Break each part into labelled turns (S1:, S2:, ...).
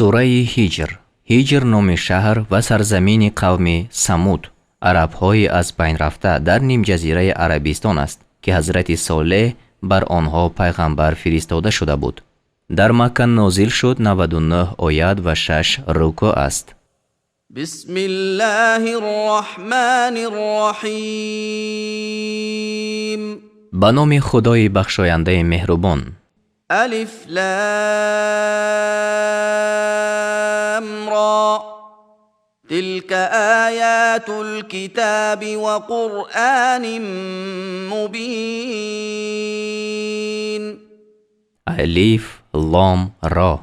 S1: сураи Ҳиҷр. Ҳиҷр номи шаҳр ва сарзамини қавми Самуд, арабҳои аз байн рафта дар нимҷазираи Арабистон аст, ки ҳазрати Солеҳ бар онҳо пайғамбар фиристода шуда буд. дар Макка нозил шуд, 99 оят ва 6 рукӯ аст.
S2: бисмиллаҳир роҳманир роҳим.
S1: ба номи Худои бахшояндаи меҳрубон.
S2: алиф лам ра. تلك آيات الكتاب وقرآن مبين.
S1: الف لام را.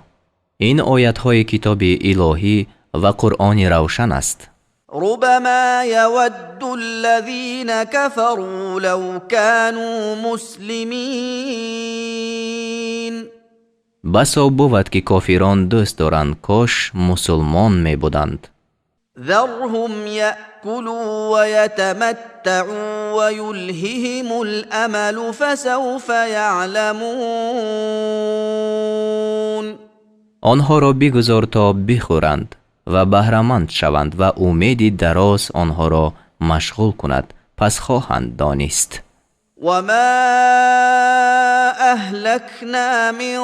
S1: این آیات‌های کتاب الهی و قرآن روشن است.
S2: ربما يود الذين كفروا لو كانوا مسلمين.
S1: بسا بود که کافران دوست دارند کاش مسلمان می بودند.
S2: ذرهم يأكلوا ويتمتعوا ويلههم الأمل فسوف يعلمون.
S1: آنها را بگذار تا بخورند و بهره‌مند شوند و امید دراز آنها را مشغول کند، پس خواهند دانست.
S2: وما أهلكنا من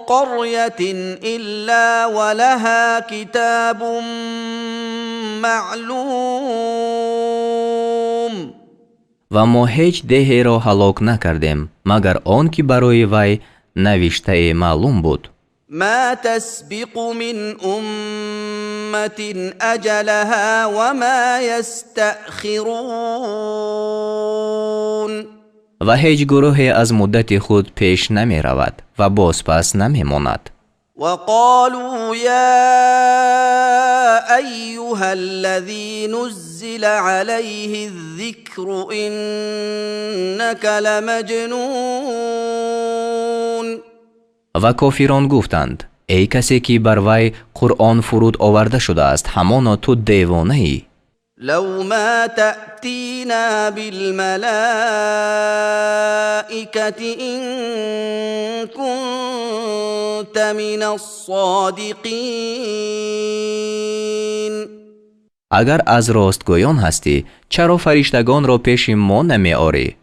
S2: قرية إلا ولها كتاب معلوم.
S1: و ما هیچ دهی را هلاک نکردیم مگر آن که برای وی نوشته معلوم بود.
S2: ما تسبق من أمة أجلها وما يستأخرون.
S1: و هیچ گروهی از مدت خود پیش نمی رود و باز پس نمی ماند.
S2: وقالوا يا أيها الذي نزل عليه الذكر إنك لمجنون.
S1: و کافران گفتند ای کسی که بر وی قرآن فرود آورده شده است، همانا تو دیوانه ای.
S2: لو ما تأتينا بالملائكة إن كنت من الصادقين.
S1: اگر از راستگویان هستی چرا فرشتگان را پیش ما نمی آری؟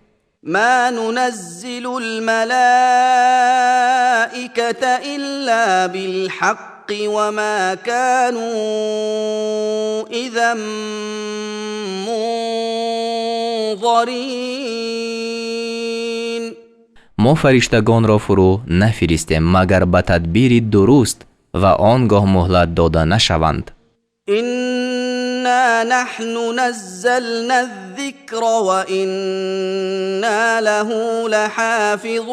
S2: ما ننزل الملائكة إلا بالحق وما كانوا إذا منظرين.
S1: ما فرشتگان را فرو نفرستیم مگر به تدبیر درست و آنگاه مهلت داده نشوند.
S2: إنا نحن نزلنا الذكر وإنا له لحافظون.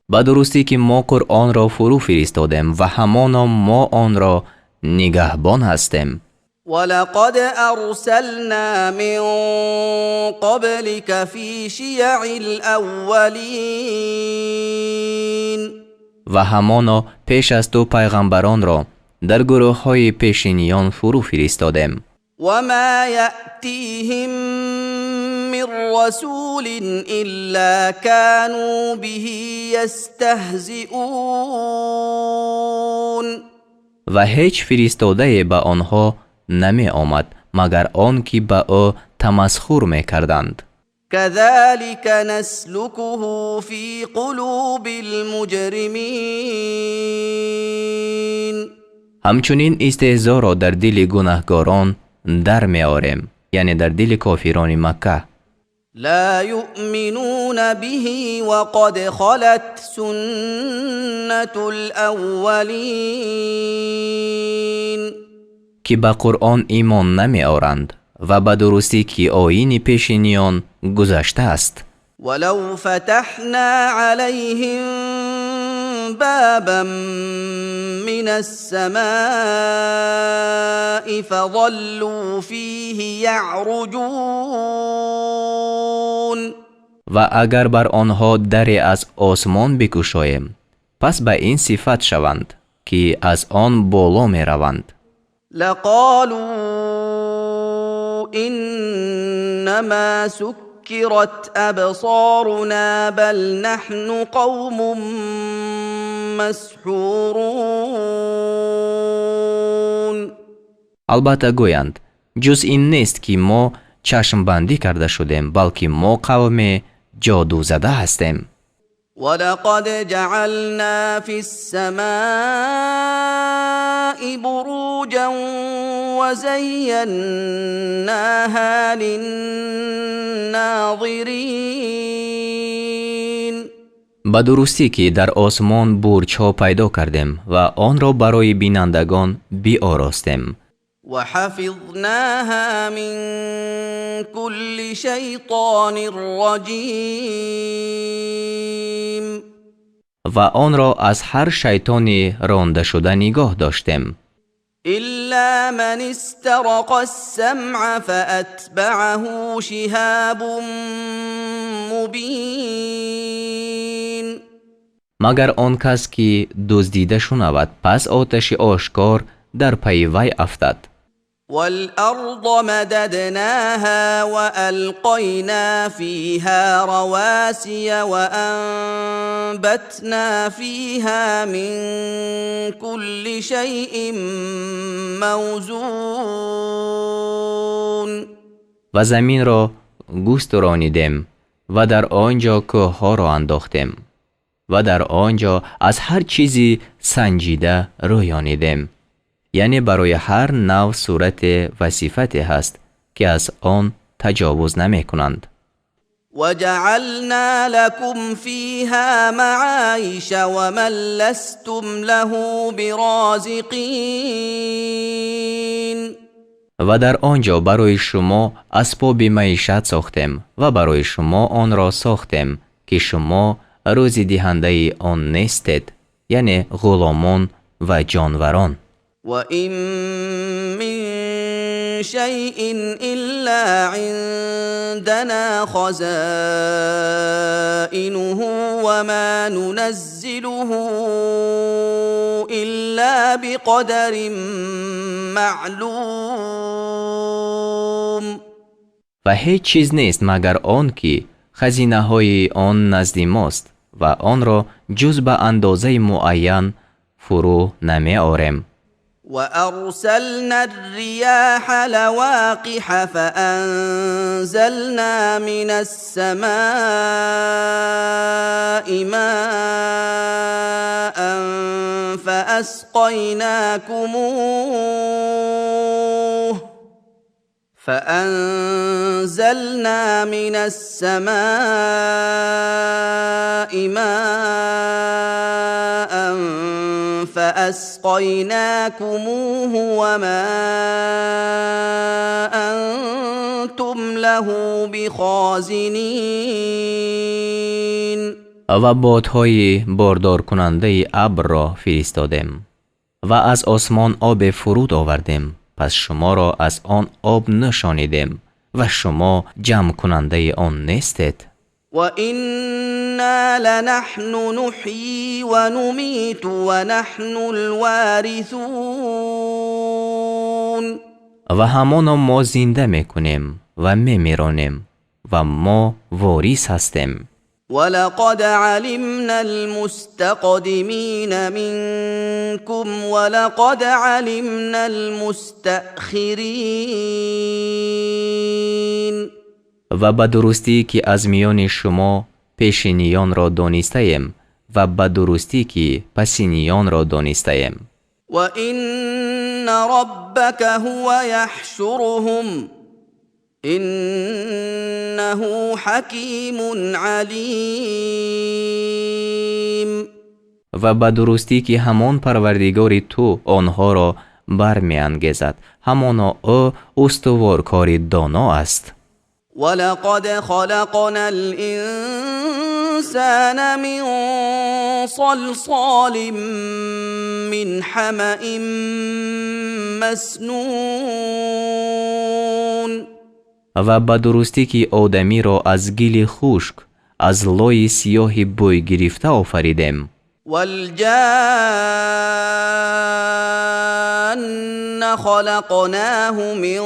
S1: به درستی که ما قرآن را فرو فرستادیم و همانا ما آن را نگهبان هستیم.
S2: ولقد أرسلنا من قبلك في شيع الأولين.
S1: و همانا پیش از تو پیغمبران را در گروه های پیشینیان فرو فرستادیم.
S2: وما يأتيهم من رسول إلا كانوا به يستهزئون.
S1: و هیچ فرستاده به آنها نمی آمد مگر آن که به او تمسخر می کردند.
S2: كذلك نسلكه في قلوب المجرمين.
S1: همچنین استهزا را در دل گناهکاران در می آریم، یعنی در دل کافران مکه.
S2: لا يؤمنون به وقد خلت سنة الأولين.
S1: که به قرآن ایمان نمی آورند و به درستی که آیین پیشینیان گذشته است.
S2: ولو فتحنا عليهم بابا من السماء فظلوا فيه يعرجون.
S1: و اگر بر آنها دری از آسمان بگشاییم پس به این صفت شوند که از آن بالا می روند.
S2: لقالوا إنما سكرت أبصارنا بل نحن قوم مسحورون
S1: албатта гӯянд ҷуз ин нест ки мо чашмбандӣ карда шудем балки мо қавме ҷодузада ҳастем.
S2: ولقد جعلنا في السماء بروجا وزيناها للناظرين
S1: ба дурустӣ ки дар осмон бурҷҳо пайдо кардем ва онро барои бинандагон биоростем.
S2: وحفظناها من كل شيطان رجيم
S1: ва онро аз ҳар шайтони рондашуда нигоҳ доштем.
S2: إلا من استرق السمع فأتبعه شهاب مبين
S1: магар он кас ки дуздида шунавад пас оташи ошкор дар пайи вай афтад.
S2: والأرض مددناها وألقينا فيها رواسي وأنبتنا فيها من كل شيء موزون
S1: ва заминро густуронидем ва дар он ҷо кӯҳҳоро андохтем ва дар он ҷо аз ҳар чизи санҷида рӯёнидем. яъне барои ҳар нав сурате ва сифате ҳаст ки аз он таҷовуз намекунанд.
S2: وجعلنا لكم فيها معايش ومن لستم له برازقين
S1: ва дар он ҷо барои шумо асбоби маишат сохтем ва барои шумо онро сохтем ки шумо рӯзи диҳандаи он нестед, яъне ғуломон ва ҷонварон.
S2: وإن من شيء إلا عندنا خزائنه وما ننزله إلا بقدر معلوم
S1: ва ҳеҷ чиз нест магар он ки хазинаҳои он назди мост ва онро ҷуз ба андозаи муайян фурӯ намеорем.
S2: وأرسلنا الرياح لواقح فأنزلنا من السماء ماء فأنزلنا من السماء ماء فأسقيناكموه وما أنتم له بخازنين
S1: ва бодҳои бордоркунандаи абр ро фиристодем ва аз осмон обе фуруд овардем, пас шуморо аз он об нӯшонидем ва шумо ҷамъкунандаи он нестед.
S2: وَإِنَّا لَنَحْنُ نُحْيِي وَنُمِيتُ وَنَحْنُ الْوَارِثُونَ
S1: ва ҳамоно мо зинда мекунем ва мемиронем ва мо ворис ҳастем.
S2: وَلَقَدْ عَلِمْنَا الْمُسْتَقْدِمِينَ مِنكُمْ وَلَقَدْ عَلِمْنَا الْمُسْتَأْخِرِينَ
S1: ва ба дурустӣ ки аз миёни шумо пешиниёнро донистаем ва ба дурустӣ ки пасиниёнро донистаем.
S2: وَإِنَّ رَبَّكَ هُوَ يَحْشُرُهُمْ إِنَّهُ حَكِيمٌ عَلِيمٌ
S1: ва ба дурустӣ ки ҳамон парвардигори ту онҳоро бармеангезад, ҳамоно ӯ устуворкори доно аст.
S2: وَلَقَدْ خَلَقْنَا الْإِنسَانَ مِنْ صَلْصَالٍ مِنْ حَمَإٍ مَسْنُونٍ
S1: ва ба дурустӣ ки одамиро аз гили хушк, аз лои сиёҳи бӯйгирифта офаридем.
S2: وَالْجَانَّ خَلَقْنَاهُ مِنْ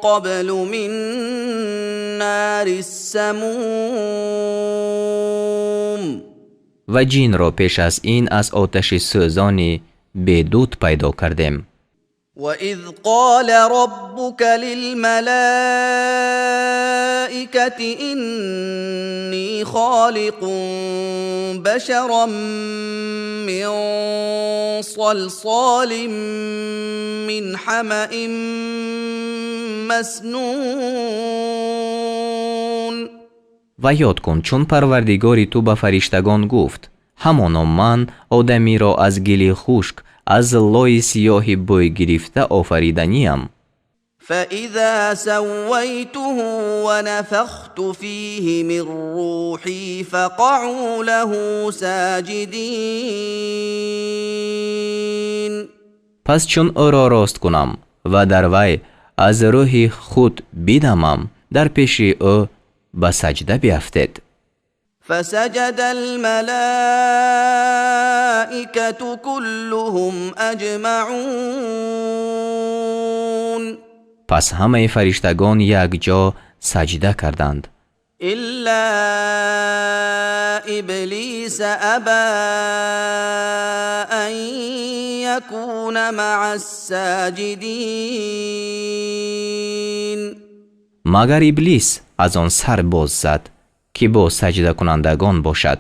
S2: قَبْلُ مِنْ نَارِ السَّمُومِ
S1: و جین را پیش از این از آتش سوزانی بدود پیدا کردیم.
S2: وَإِذْ قَالَ رَبُّكَ لِلْمَلَائِكَةِ إِنِّي خَالِقٌ بَشَرًا مِّن صَلْصَالٍ مِّنْ حَمَإٍ مَّسْنُونٍ.
S1: و یاد کن چون پروردگاری تو به فرشتگان گفت همانا من آدمی را از گل خشک از لای سیاه بوی گرفته آفریدنیم.
S2: فَإِذَا سَوَّيْتُهُ وَنَفَخْتُ فِيهِ مِنْ رُوحِي فَقَعُوا لَهُ سَاجِدِينَ.
S1: پس چون او را راست کنم و در وی از روح خود بدمم در پیش او به سجده بیفتید.
S2: فسجد الملائكة كلهم أجمعون.
S1: پس همه فرشتگان یک جا سجده کردند
S2: إلا إبليس أبى أن يكون مع الساجدين.
S1: مگر ابلیس از آن سر باز زد که با سجده کنندگان باشد.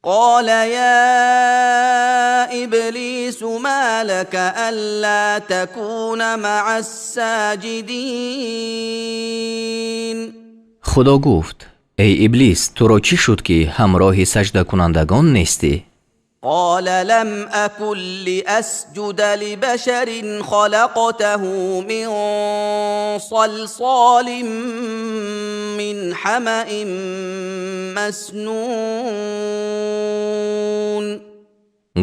S2: قال يا إبليس ما لك ألا تكون مع الساجدين.
S1: خدا گفت ای ابلیس تو را چی شد که همراه سجده کنندگان نیستی؟
S2: قال لم أكن لأسجد لبشر خلقته من صلصال من حمأ مسنون.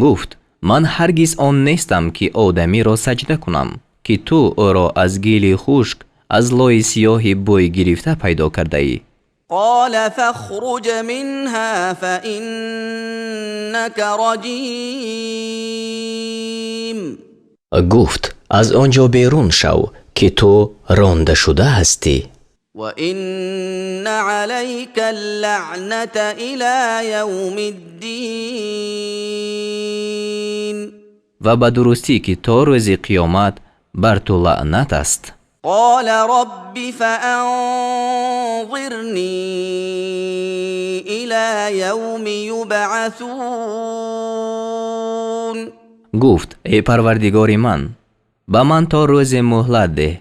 S1: گفت من هرگز آن نیستم که آدمی را سجده کنم که تو او را از گل خشک از لای سیاه بوی گرفته پیدا کرده ای.
S2: قال فاخرج منها فإنك رجيم.
S1: گفت از آنجا بیرون شو که تو رانده شده هستی.
S2: وإن عليك اللعنة إلى يوم الدين.
S1: و به درستی که تا روز قیامت بر تو لعنت است.
S2: قال رب فأنظرني إلى يوم يبعثون.
S1: گفت ای پروردگار من به من تا روز مهلت ده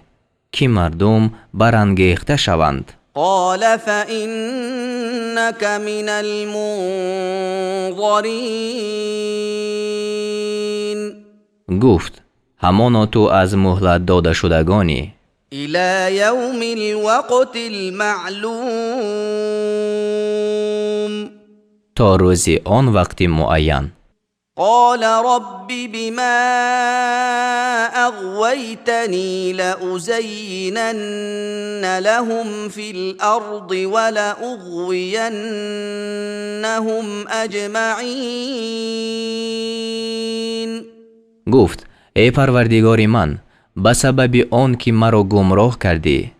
S1: که مردم برانگیخته شوند.
S2: قال فإنك من المنظرين.
S1: گفت همانا تو از مهلت داده شدگانی
S2: إلى يوم الوقت المعلوم.
S1: تا روز آن وقت معین.
S2: قال رب بما أغويتني لأزينن لهم في الأرض ولأغوينهم أجمعين.
S1: گفت ای پروردگار من به سبب آن که مرا گمراه کردی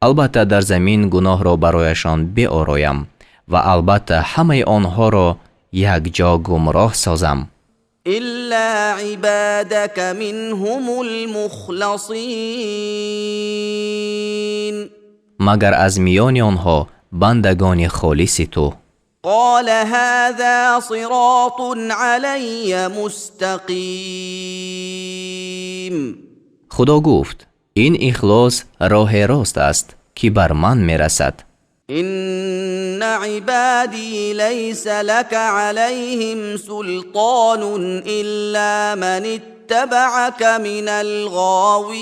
S1: البته در زمین گناه را برایشان بیارایم و البته همه آنها را یک جا گمراه سازم
S2: إلا عبادك منهم المخلصين.
S1: مگر از میان آنها بندگان خالص تو.
S2: قال هذا صراط علي مستقيم.
S1: خدا گفت این اخلاص راه راست است که بر من میرسد.
S2: إن عبادي ليس لك عليهم سلطان إلا من اتبعك من الغاوين.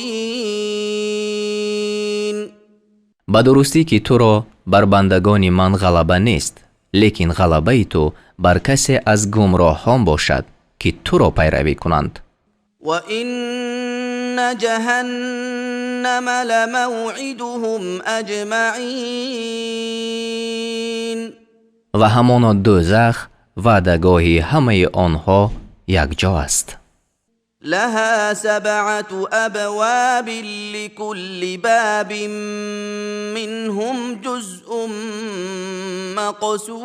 S1: به درستی که تو را بر بندگان من غلبه نیست، لیکن غلبه تو بر کسی از گمراهان باشد که تو را پیروی کنند.
S2: وَإِنَّ جَهَنَّمَ لَمَوْعِدُهُمْ أَجْمَعِينَ.
S1: و همان دوزخ وعدگاه همه آنها یک جا است.
S2: لها 7 أبواب لكل باب منهم جزء مقسوم.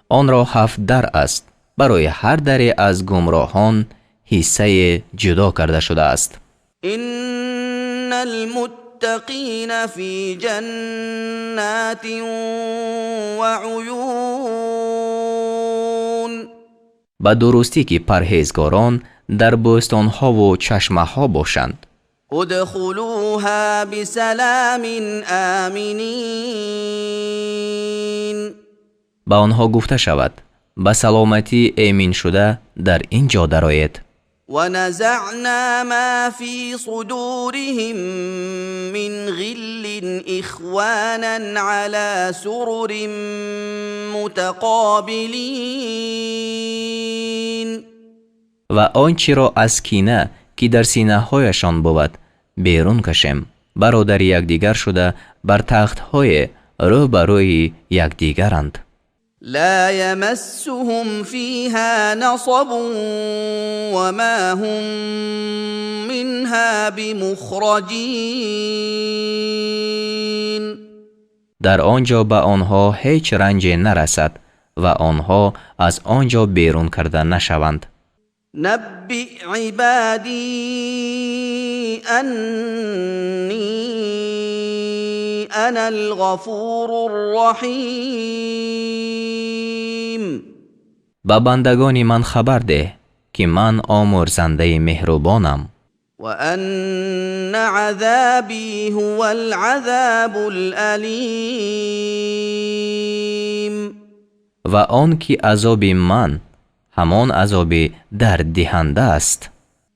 S1: آن را 7 در است. برای هر دری از گمراهان حصه جدا کرده شده است.
S2: إن المتقين في جنات وعيون.
S1: به درستی که پرهیزگاران در بوستانها و چشمه‌ها باشند.
S2: ادخلوها بسلام آمنین.
S1: به آنها گفته شود به سلامتی امین شده در اینجا درآیید.
S2: ونزعنا ما في صدورهم من غل إخوانا على سرر متقابلين.
S1: و آنچه را از کینه که در سینه هایشان بود بیرون کشیم، برادر یکدیگر شده بر تختهای روبروی یکدیگرند.
S2: لا يمسهم فيها نصب وما هم منها بمخرجين.
S1: در آنجا به آنها هیچ رنجی نرسد و آنها از آنجا بیرون کرده نشوند.
S2: نبئ عبادی انی انا الغفور الرحیم.
S1: به بندگان من خبر ده که من آمرزنده مهربانم.
S2: و ان عذابی هو العذاب الالیم.
S1: و آن که عذاب من همان عذاب درد دهنده است.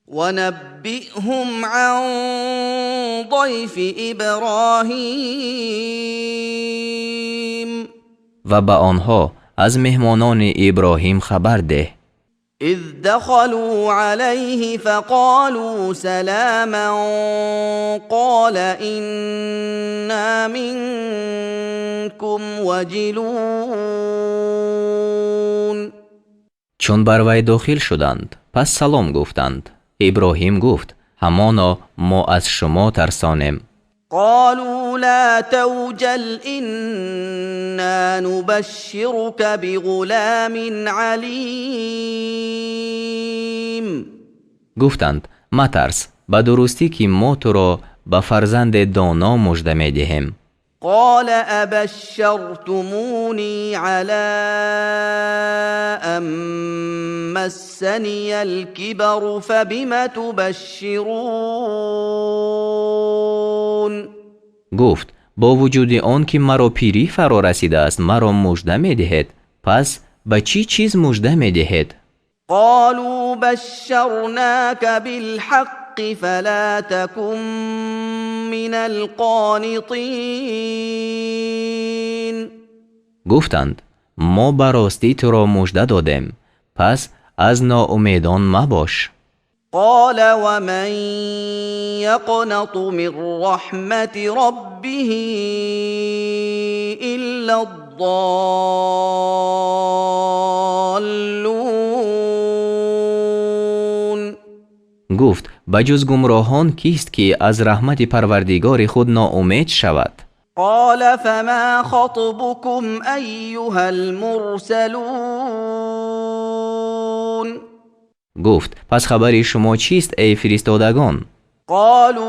S2: و نبئهم عن ضیف ابراهیم.
S1: و به آنها از مهمانان ابراهیم خبر ده.
S2: اذ دخلوا عليه فقالوا سلاما قال انا منكم وجلون.
S1: چون بر وی داخل شدند پس سلام گفتند. ابراهیم گفت همانا ما از شما ترسانیم.
S2: قالوا لا توجل إنا نبشرك بغلام عليم.
S1: گفتند مترس، به درستی که ما تو را به فرزند دانا مژده می دهیم.
S2: قال أبشرتموني على أن مسني الكبر فبم تبشرون.
S1: گفت با وجود آن که مرا پیری فرا رسیده است مرا مژده می دهید، پس به چی چیز مژده می دهید؟
S2: قالوا بشرناك بالحق فلا تكن من القانطين.
S1: گفتند ما به راستی تو را مژده دادیم، پس از ناامیدان مباش.
S2: قال ومن يقنط من رحمة ربه إلا الضالون.
S1: گفت بجز گمراهان کیست که از رحمت پروردگار خود ناامید شود؟
S2: قال فما خطبكم أيها المرسلون.
S1: گفت پس خبر شما چیست ای فرستادگان؟
S2: قالوا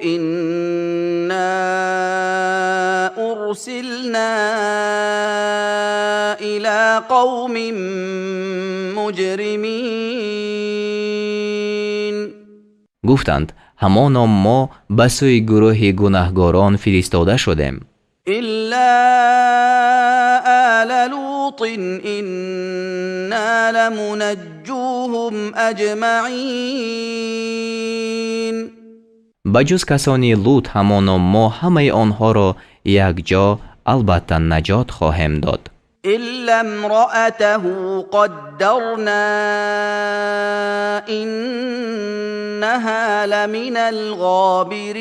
S2: إنا أرسلنا إلى قوم مجرمين.
S1: گفتند همانا ما به سوی گروه گناهگاران فرستاده شدیم.
S2: إلا آل لوط إنا لمنجوهم أجمعين.
S1: بجز کسانی لوط همانا ما همه آنها را یک جا البته نجات خواهیم داد.
S2: إلا امرأته قدرنا إنها لمن الغابرين.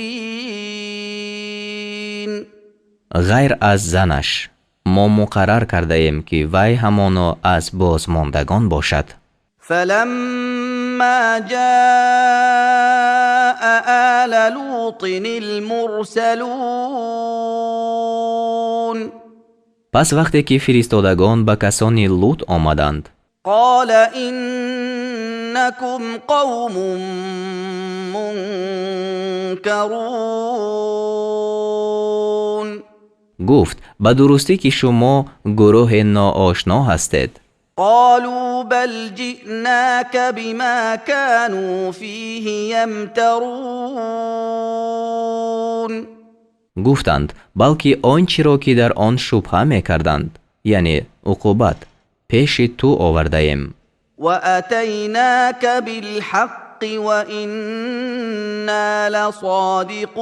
S1: غیر از زنش ما مقرر کرده ایم که وی همانا از بازماندگان باشد.
S2: فلما جاء آل لوط المرسلون
S1: پس وقتی که فرستادگان به کسان لوط آمدند،
S2: قال إنكم قوم منكرون
S1: گفت به درستی که شما گروه ناآشنا هستید.
S2: قالوا بل جئناك بما كانوا فيه يمترون
S1: گفتند بلکه آنچه را که در آن شبهه میکردند، یعنی عقوبت، پیش تو آورده ایم.
S2: وأتيناك بالحق وإنا لصادقون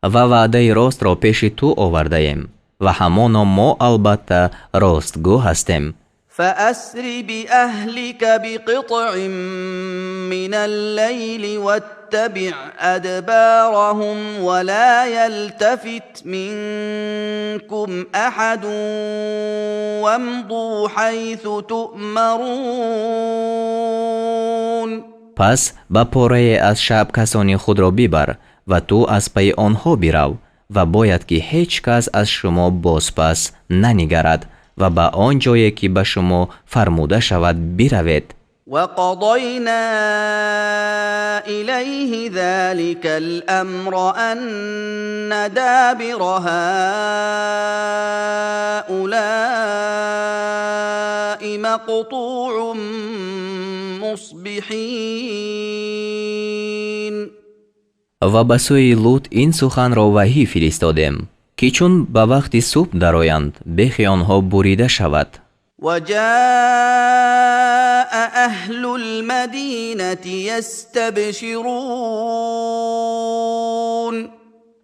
S1: و وعده راست را پیش تو آورده ایم و همانا ما البته راستگو هستیم.
S2: فأسر بأهلك بقطع من الليل واتبع أدبارهم ولا يلتفت منكم أحد وامضوا حيث تؤمرون
S1: پس به پاره از شب کسانی خود را ببر و تو از پی آنها برو و باید که هیچ کس از شما بازپس ننگرد و به آن جایی که به شما فرموده شود بروید.
S2: وقضينا إليه ذلك الأمر أن دابر هؤلاء مقطوع مصبحين
S1: و به سوی لوط این سخن را وحی فرستادیم که چون به وقت صبح درآیند بیخ آنها بریده شود.
S2: وجاء أهل المدينة يستبشرون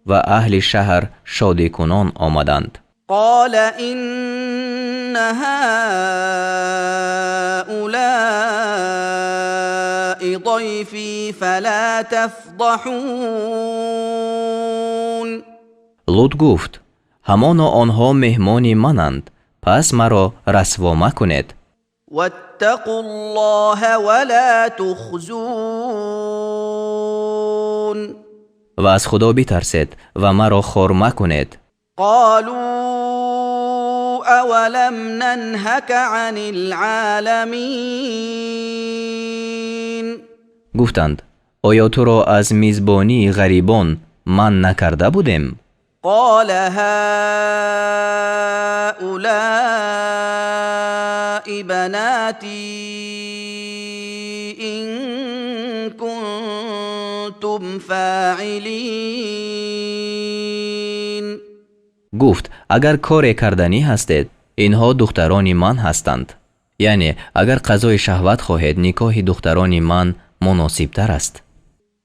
S1: و اهل شهر شادی کنان آمدند.
S2: قال إن هؤلاء ضيفي فلا تفضحون
S1: لوط گفت همانا آنها مهمان منند، پس مرا رسوا مکنید.
S2: واتقوا الله ولا تخزون
S1: و از خدا بترسید و مرا خار مکنید.
S2: قالوا أولم ننهك عن العالمين
S1: گفتند آیا تو را از میزبانی غریبان من نکرده بودیم؟
S2: قال هؤلاء بناتي إن كنتم فاعلين
S1: گفت اگر کار کردنی هستید اینها دختران من هستند، یعنی اگر قضای شهوت خواهید نکاح دختران من مناسب تر است.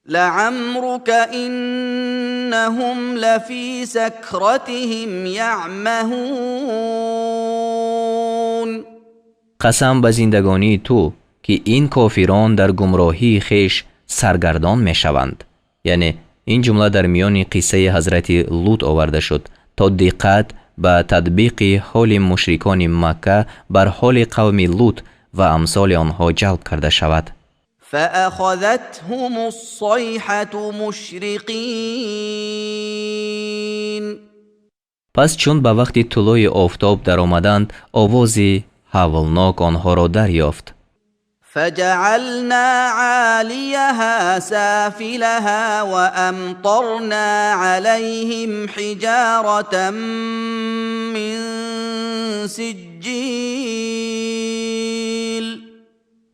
S2: لعمرك إنهم لفي سكرتهم يعمهون
S1: قسم به زندگانی تو که این کافران در گمراهی خیش سرگردان می شوند. یعنی این جمله در میان قصه حضرت لوط آورده شد تا دقت به تطبیق حال مشرکان مکه بر حال قوم لوط و امثال آنها جلب کرده شود.
S2: فأخذتهم الصيحة مشرقين
S1: پس چون به وقت طلوع آفتاب در آمدند آوازی هولناک آنها را دریافت.
S2: فجعلنا عاليها سافلها وأمطرنا عليهم حجارة من سجيل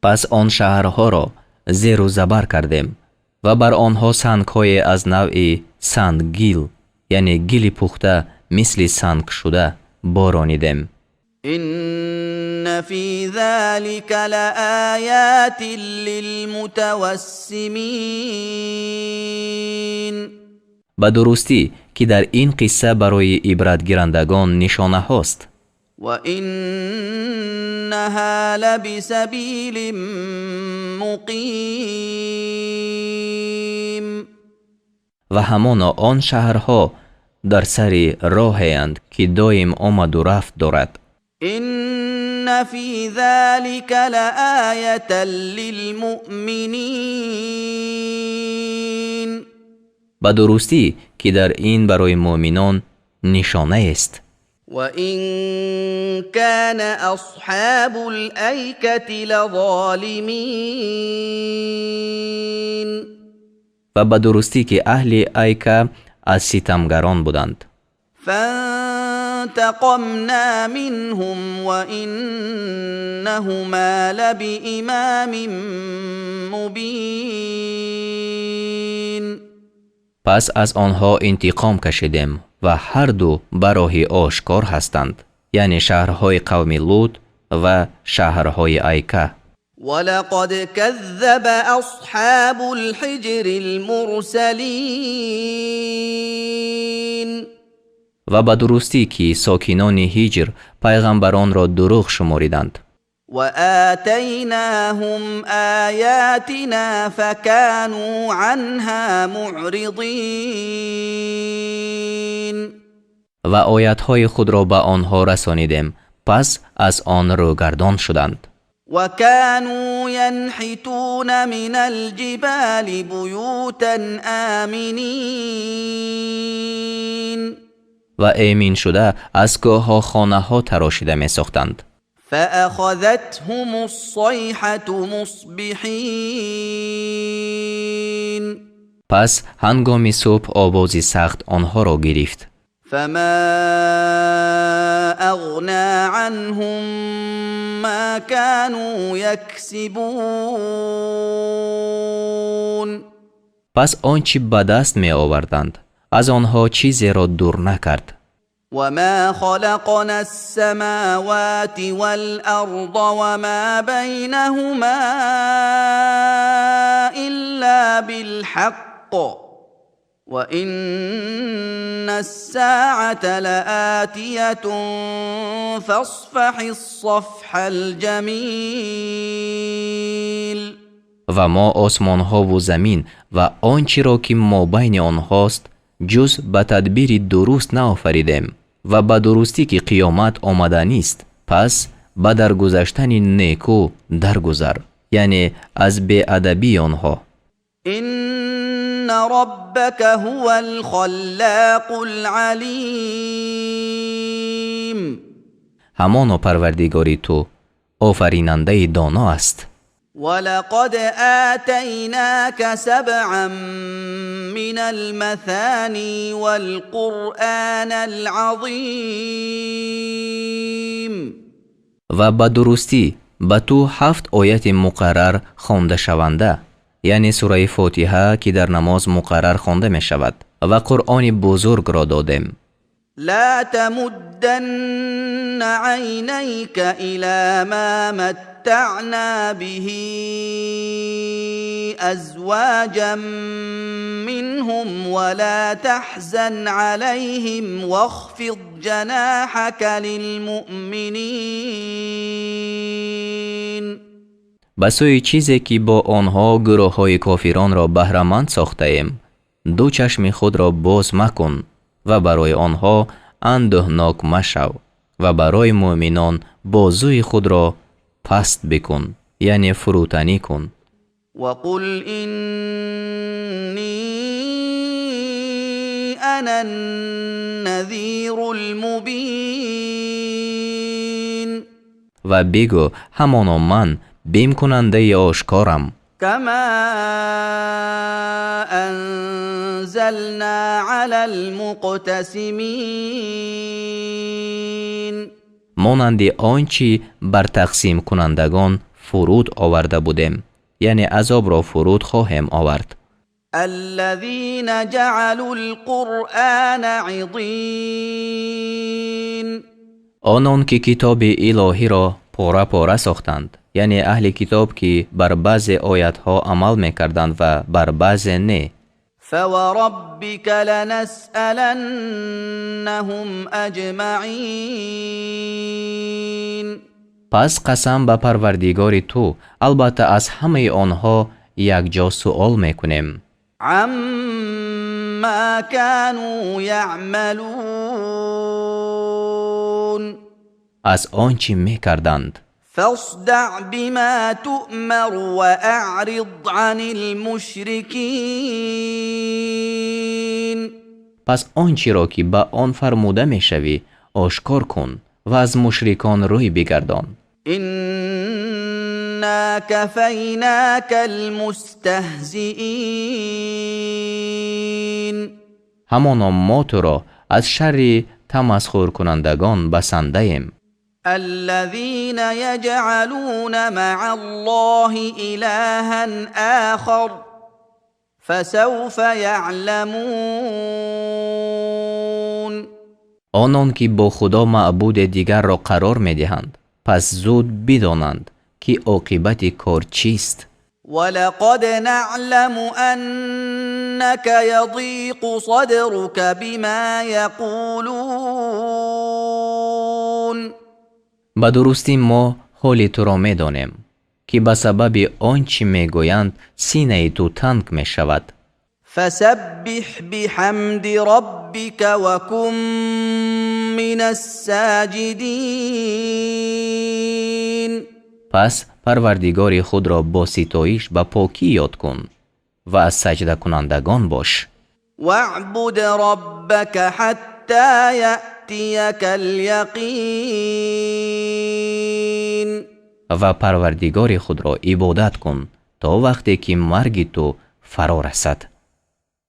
S1: پس آن شهرها را زیر و زبر کردیم و بر آنها سنگ‌های از نوع سندگیل، یعنی گیل پخته مثل سنگ شده بارانیدیم.
S2: إن في ذلك لآيات للمتوسمين
S1: به درستی که در این قصه برای عبرت گیرندگان نشانه هاست.
S2: وإنها لبسبيل مقيم
S1: و همانا آن شهرها در سر راهند که دایم آمد و رفت دارد.
S2: إن في ذلك لآية للمؤمنين
S1: به درستی که در این برای مؤمنان نشانه است.
S2: وإن كان أصحاب الأيكة لظالمين
S1: و به درستی که اهل ایکه از ستمگران بودند.
S2: فانتقمنا منهم وإنهما لبإمام مبين
S1: پس از آنها انتقام کشیدیم و هر دو به راه آشکار هستند، یعنی شهرهای قوم لوط و شهرهای ایکه.
S2: ولقد كذب أصحاب الحجر المرسلين
S1: و به درستی که ساکنان هیجر پیغمبران را دروغ شماریدند.
S2: وآتيناهم آياتنا فكانوا عنها معرضين
S1: و آیتهای خود را به آنها رسانیدیم، پس از آن روگردان شدند.
S2: وكانوا ينحتون من الجبال بيوتا آمنين
S1: و ایمین شده از کوهها خانه‌ها تراشیده می ساختند.
S2: فأخذتهم الصيحة مصبحين
S1: پس هنگام صبح آوازی سخت آنها را گرفت.
S2: فما أغنى عنهم ما كانوا يكسبون
S1: پس آنچه به دست می آوردند از آنها چیزی را دور نکرد.
S2: وما خلقنا السماوات والأرض وما بينهما إلا بالحق وإن الساعة لآتية فاصفح الصفح الجميل
S1: و ما آسمان ها و زمین و آنچه را که ما بین آنهاست جز به تدبیر درست نآفریدیم و به درستی که قیامت آمده نیست، پس به درگذشتن نیکو درگذر، یعنی از بی‌ادبی آنها.
S2: إن ربك هو الخلاق العليم
S1: همان پروردگاری تو آفریننده دانا است.
S2: ولقد آتيناك سبعا من المثاني والقرآن العظيم
S1: و به درستی به تو 7 آیت مقرر خوانده شونده، یعنی سوره فاتحه که در نماز مقرر خوانده می شود، و قرآن بزرگ را دادیم.
S2: لا تمدن عينيك إلى ما متعنا به أزواجا منهم ولا تحزن عليهم واخفض جناحك للمؤمنين
S1: به سوی چیزی که با آنها گروه های کافران را بهره‌مند ساخته ایم، دو چشم خود را باز مکن و برای آنها اندوهناک مشو و برای مؤمنان بازوی خود را پست بکن، یعنی فروتنی کن.
S2: وقل إني أنا النذير المبين
S1: و بگو همانا من بیم کننده آشکارم.
S2: كما أنزلنا على المقتسمين
S1: مانند آنچه بر تقسیم کنندگان فرود آورده بودیم، یعنی عذاب را فرود خواهیم آورد.
S2: الذين جعلوا القرآن عضين
S1: آنان که کتاب الهی را پاره پاره ساختند، یعنی اهل کتاب که بر بعض آیت ها عمل میکردند و بر بعض نه.
S2: فوربك لنسألنهم أجمعين
S1: پس قسم به پروردگار تو البته از همه آنها یک جا سؤال میکنیم.
S2: عما ما كانوا يعملون
S1: از آنچه می کردند.
S2: فاصدع بما تؤمر وأعرض عن المشركين
S1: پس آنچه را که به آن فرموده می شوی آشکار کن و از مشرکان روی بگردان.
S2: إنا كفيناك المستهزئين
S1: همانا ما تو را از شر تمسخر کنندگان بسنده ایم.
S2: الذين يجعلون مع الله إلها آخر فسوف يعلمون
S1: آنان که با خدا معبود دیگر را قرار می دهند پس زود بدانند که عاقبت کار چیست.
S2: ولقد نعلم أنك يضيق صدرك بما يقولون
S1: به درستی ما حال تو را می دانیم که به سبب آنچه می گویند سینه تو تنگ می شود.
S2: فسبح بحمد ربك وكن من الساجدين
S1: پس پروردگار خود را با ستایش به پاکی یاد کن و از سجده کنندگان باش.
S2: واعبد ربك حتى يأتيك اليقين
S1: و پروردگار خود را عبادت کن تا وقتی که مرگ تو فرا رسد.